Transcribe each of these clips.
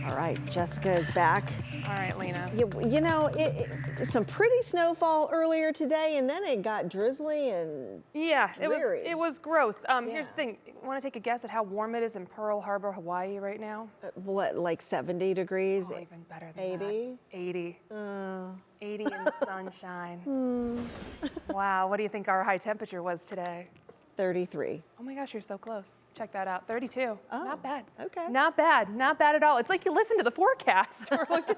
All right, Jessica is back. All right, Lena. You know, some pretty snowfall earlier today, and then it got drizzly and dreary. It was gross. Here's the thing. Want to take a guess at how warm it is in Pearl Harbor, Hawaii right now? What, like 70 degrees? Oh, even better than 80? that. 80. 80 in the sunshine. Wow, what do you think our high temperature was today? 33. Oh my gosh, you're so close. Check that out, 32. Oh, not bad. okay. Not bad, not bad at all. It's like you listened to the forecast or looked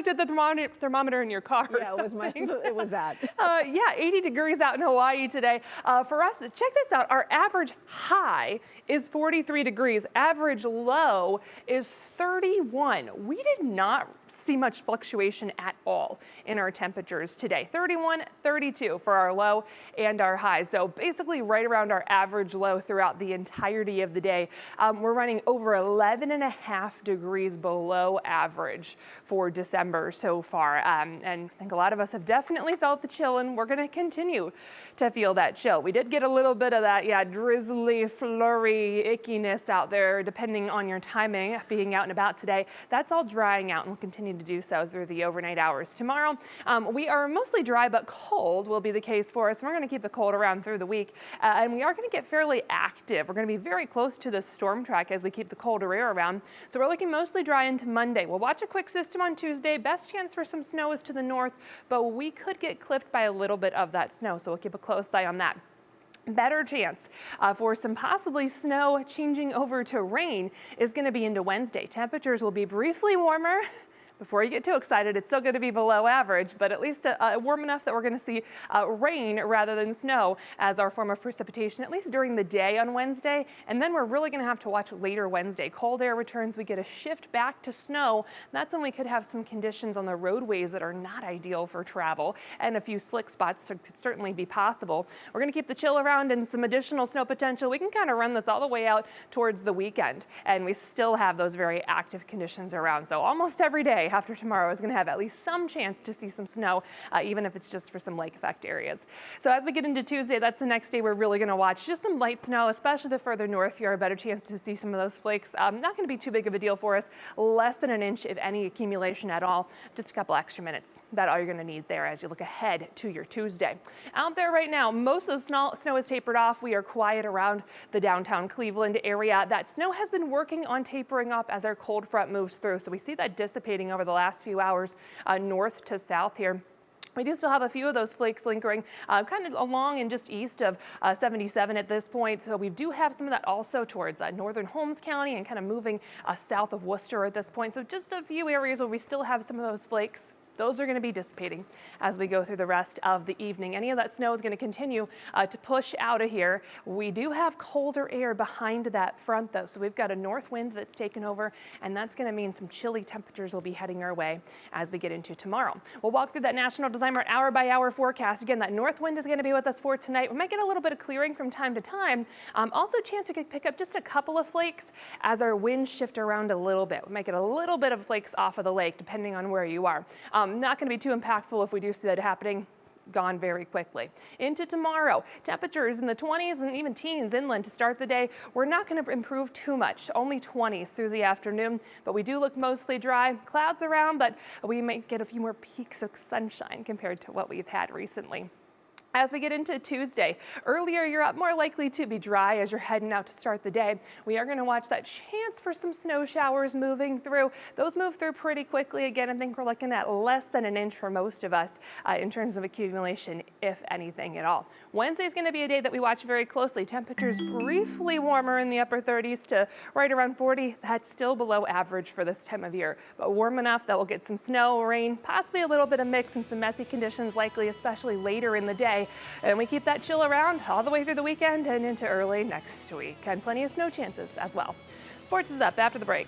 at the thermometer in your car. Yeah, it was that. Yeah, 80 degrees out in Hawaii today. For us, check this out. Our average high is 43 degrees. Average low is 31. We did not see much fluctuation at all in our temperatures today. 31, 32 for our low and our high. So basically right around our average low throughout the entirety of the day. We're running over 11.5 degrees below average for December so far. And I think a lot of us have definitely felt the chill, and we're going to continue to feel that chill. We did get a little bit of that, drizzly, flurry, ickiness out there, depending on your timing, being out and about today. That's all drying out and will continue to do so through the overnight hours. Tomorrow, we are mostly dry, but cold will be the case for us. We're going to keep the cold around through the week, and we are going to get fairly active. We're going to be very close to the storm track as we keep the colder air around. So we're looking mostly dry into Monday. We'll watch a quick system on Tuesday. Best chance for some snow is to the north, but we could get clipped by a little bit of that snow, so we'll keep a close eye on that. Better chance for some possibly snow changing over to rain is going to be into Wednesday. Temperatures will be briefly warmer. Before you get too excited, it's still going to be below average, but at least warm enough that we're going to see rain rather than snow as our form of precipitation, at least during the day on Wednesday. And then we're really going to have to watch later Wednesday. Cold air returns, we get a shift back to snow. That's when we could have some conditions on the roadways that are not ideal for travel, and a few slick spots could certainly be possible. We're going to keep the chill around and some additional snow potential. We can kind of run this all the way out towards the weekend, and we still have those very active conditions around. So almost every day after tomorrow is going to have at least some chance to see some snow, even if it's just for some lake effect areas. So as we get into Tuesday, that's the next day we're really going to watch just some light snow, especially the further north. You're a better chance to see some of those flakes. Not going to be too big of a deal for us. Less than an inch, if any accumulation at all. Just a couple extra minutes. That's all you're going to need there as you look ahead to your Tuesday. Out there right now, most of the snow is tapered off. We are quiet around the downtown Cleveland area. That snow has been working on tapering off as our cold front moves through. So we see that dissipating over the last few hours north to south here. We do still have a few of those flakes lingering kind of along and just east of 77 at this point. So we do have some of that also towards northern Holmes County and kind of moving south of Worcester at this point. So just a few areas where we still have some of those flakes. Those are going to be dissipating as we go through the rest of the evening. Any of that snow is going to continue to push out of here. We do have colder air behind that front, though. So we've got a north wind that's taken over, and that's going to mean some chilly temperatures will be heading our way as we get into tomorrow. We'll walk through that National Designer hour-by-hour forecast. Again, that north wind is going to be with us for tonight. We might get a little bit of clearing from time to time. Also, chance we could pick up just a couple of flakes as our winds shift around a little bit. We might get a little bit of flakes off of the lake, depending on where you are. Not going to be too impactful if we do see that happening. Gone very quickly. Into tomorrow, temperatures in the 20s and even teens inland to start the day. We're not going to improve too much, only 20s through the afternoon, but we do look mostly dry. Clouds around, but we might get a few more peaks of sunshine compared to what we've had recently. As we get into Tuesday, earlier you're up, more likely to be dry as you're heading out to start the day. We are going to watch that chance for some snow showers moving through. Those move through pretty quickly. Again, I think we're looking at less than an inch for most of us in terms of accumulation, if anything at all. Wednesday is going to be a day that we watch very closely. Temperatures briefly warmer in the upper 30s to right around 40. That's still below average for this time of year, but warm enough that we'll get some snow, rain, possibly a little bit of mix and some messy conditions likely, especially later in the day. And we keep that chill around all the way through the weekend and into early next week. And plenty of snow chances as well. Sports is up after the break.